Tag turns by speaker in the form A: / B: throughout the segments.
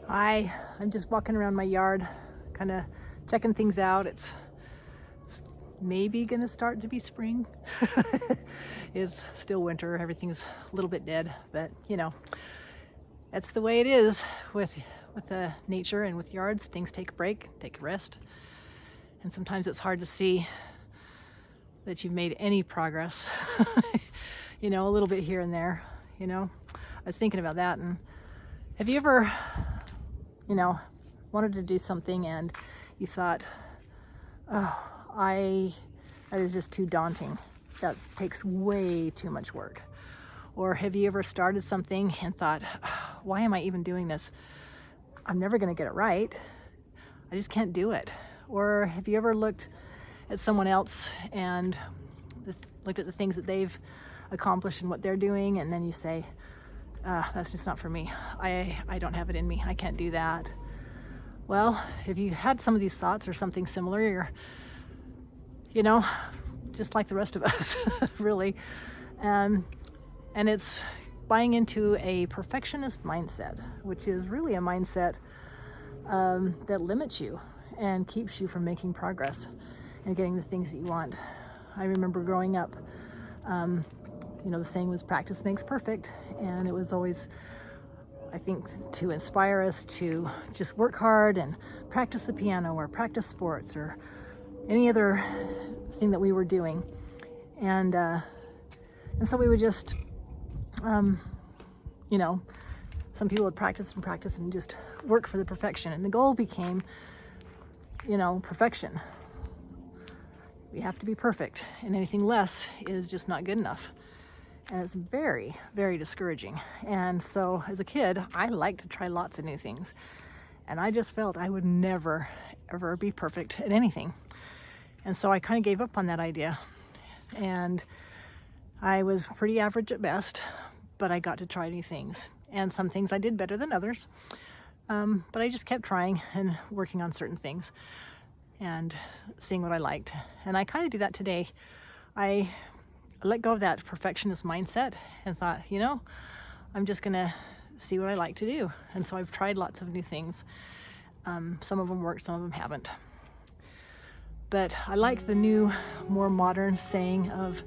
A: I'm just walking around my yard, kind of checking things out. It's maybe gonna start to be spring. It's still winter, everything's a little bit dead, but that's the way it is with nature and with yards. Things take a break, take a rest, and sometimes it's hard to see that you've made any progress. A little bit here and there. I was thinking about that, and have you ever wanted to do something and you thought, oh, that is just too daunting. That takes way too much work. Or have you ever started something and thought, oh, why am I even doing this? I'm never going to get it right. I just can't do it. Or have you ever looked at someone else and looked at the things that they've accomplished and what they're doing, and then you say, that's just not for me. I don't have it in me. I can't do that. Well, if you had some of these thoughts or something similar, you're, just like the rest of us, really. And it's buying into a perfectionist mindset, which is really a mindset that limits you and keeps you from making progress and getting the things that you want. I remember growing up, the saying was practice makes perfect, and it was always, I think, to inspire us to just work hard and practice the piano or practice sports or any other thing that we were doing. And so we would just, some people would practice and just work for the perfection. And the goal became, perfection. We have to be perfect, and anything less is just not good enough. And it's very, very discouraging. And so as a kid, I liked to try lots of new things. And I just felt I would never, ever be perfect at anything. And so I kind of gave up on that idea. And I was pretty average at best, but I got to try new things. And some things I did better than others. But I just kept trying and working on certain things and seeing what I liked. And I kind of do that today. I let go of that perfectionist mindset and thought, I'm just gonna see what I like to do. And so I've tried lots of new things. Some of them worked, some of them haven't. But I like the new, more modern saying of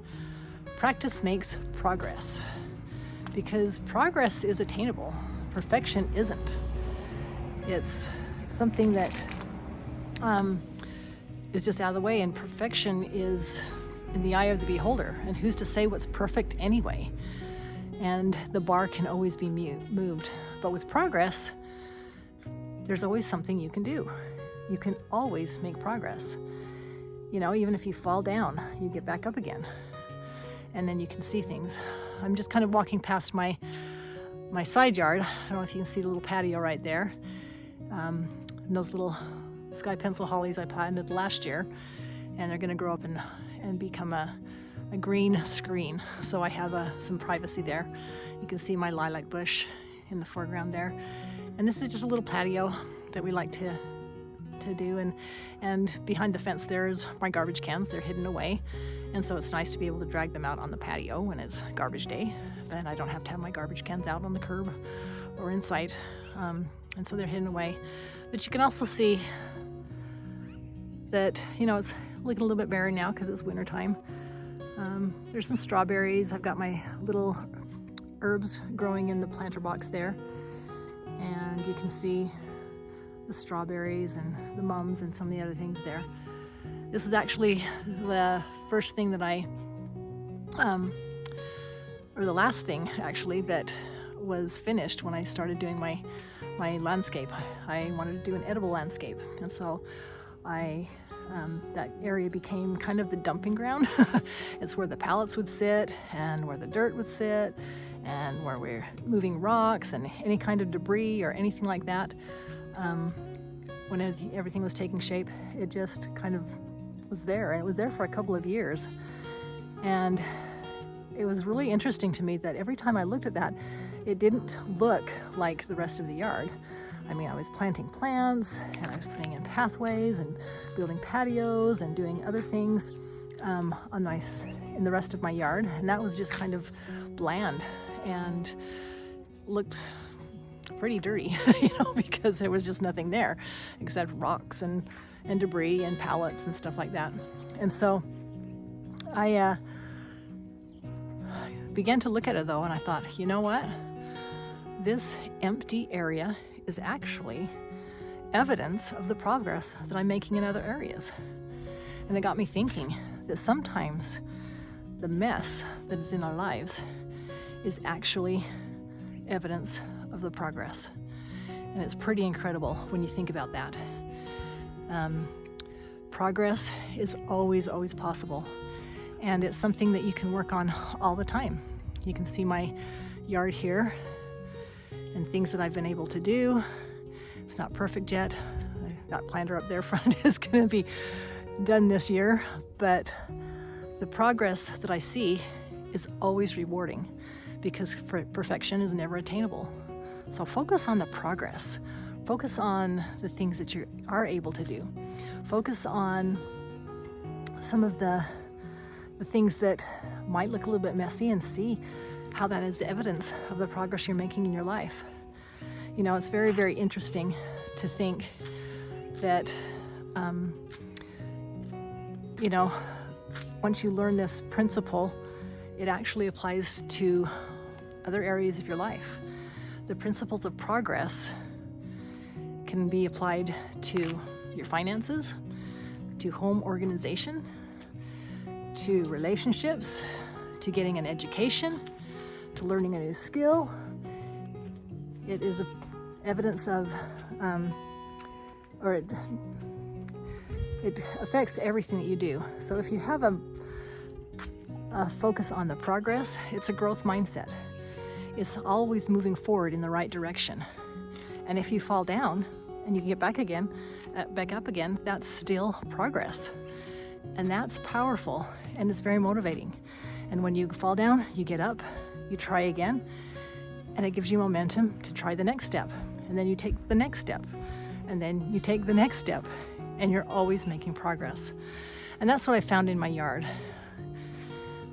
A: practice makes progress, because progress is attainable. Perfection isn't. It's something that is just out of the way, and perfection is in the eye of the beholder. And who's to say what's perfect anyway? And the bar can always be moved. But with progress, there's always something you can do. You can always make progress. Even if you fall down, you get back up again. And then you can see things. I'm just kind of walking past my side yard. I don't know if you can see the little patio right there. And those little sky pencil hollies I planted last year. And they're going to grow up and become a green screen. So I have some privacy there. You can see my lilac bush in the foreground there. And this is just a little patio that we like to do. And behind the fence there's my garbage cans. They're hidden away. And so it's nice to be able to drag them out on the patio when it's garbage day. Then I don't have to have my garbage cans out on the curb or inside. And so they're hidden away. But you can also see that, it's looking a little bit barren now because it's wintertime. There's some strawberries. I've got my little herbs growing in the planter box there. And you can see the strawberries and the mums and some of the other things there. This is actually the first thing that or the last thing actually that was finished when I started doing my landscape. I wanted to do an edible landscape. And so that area became kind of the dumping ground. It's where the pallets would sit and where the dirt would sit and where we're moving rocks and any kind of debris or anything like that. When everything was taking shape, it just kind of was there. And it was there for a couple of years. And it was really interesting to me that every time I looked at that, it didn't look like the rest of the yard. I mean, I was planting plants and I was putting in pathways and building patios and doing other things in the rest of my yard. And that was just kind of bland and looked pretty dirty, because there was just nothing there except rocks and debris and pallets and stuff like that. And so I began to look at it though, and I thought, you know what? This empty area is actually evidence of the progress that I'm making in other areas. And it got me thinking that sometimes the mess that is in our lives is actually evidence of the progress. And it's pretty incredible when you think about that. Progress is always possible. And it's something that you can work on all the time. You can see my yard here and things that I've been able to do. It's not perfect yet. That planter up there front is going to be done this year, but the progress that I see is always rewarding because perfection is never attainable. So focus on the progress. Focus on the things that you are able to do. Focus on some of the things that might look a little bit messy and see how that is evidence of the progress you're making in your life. It's very, very interesting to think that, once you learn this principle, it actually applies to other areas of your life. The principles of progress can be applied to your finances, to home organization, to relationships, to getting an education, to learning a new skill. It is evidence of, it affects everything that you do. So if you have a focus on the progress, it's a growth mindset. It's always moving forward in the right direction. And if you fall down and you get back up again, that's still progress. And that's powerful and it's very motivating. And when you fall down, you get up, you try again, and it gives you momentum to try the next step. And then you take the next step, and then you take the next step, and you're always making progress. And that's what I found in my yard.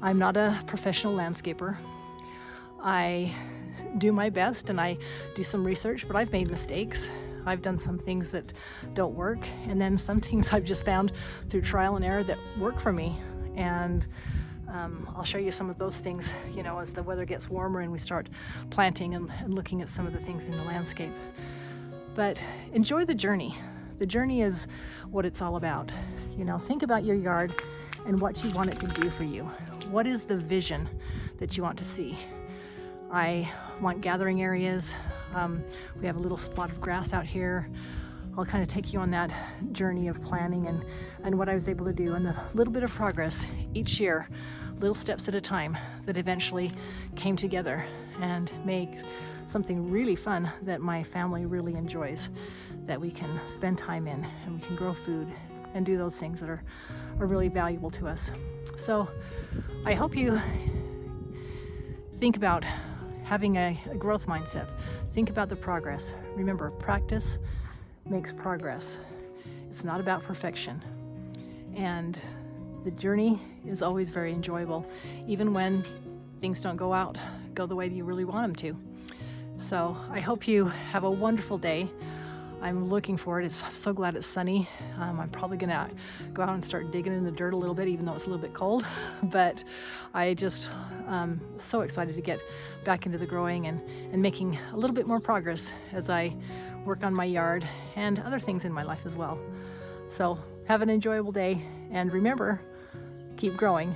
A: I'm not a professional landscaper. I do my best and I do some research, but I've made mistakes. I've done some things that don't work, and then some things I've just found through trial and error that work for me. And I'll show you some of those things, as the weather gets warmer and we start planting and looking at some of the things in the landscape. But enjoy the journey. The journey is what it's all about. Think about your yard and what you want it to do for you. What is the vision that you want to see? I want gathering areas. We have a little spot of grass out here. I'll kind of take you on that journey of planning and what I was able to do and the little bit of progress each year, little steps at a time that eventually came together and make something really fun that my family really enjoys, that we can spend time in and we can grow food and do those things that are really valuable to us. So I hope you think about having a growth mindset. Think about the progress. Remember, practice makes progress. It's not about perfection. And the journey is always very enjoyable, even when things don't go the way that you really want them to. So I hope you have a wonderful day. I'm looking forward. I'm so glad it's sunny. I'm probably gonna go out and start digging in the dirt a little bit, even though it's a little bit cold. But I just so excited to get back into the growing and making a little bit more progress as I work on my yard and other things in my life as well. So have an enjoyable day, and remember, keep growing.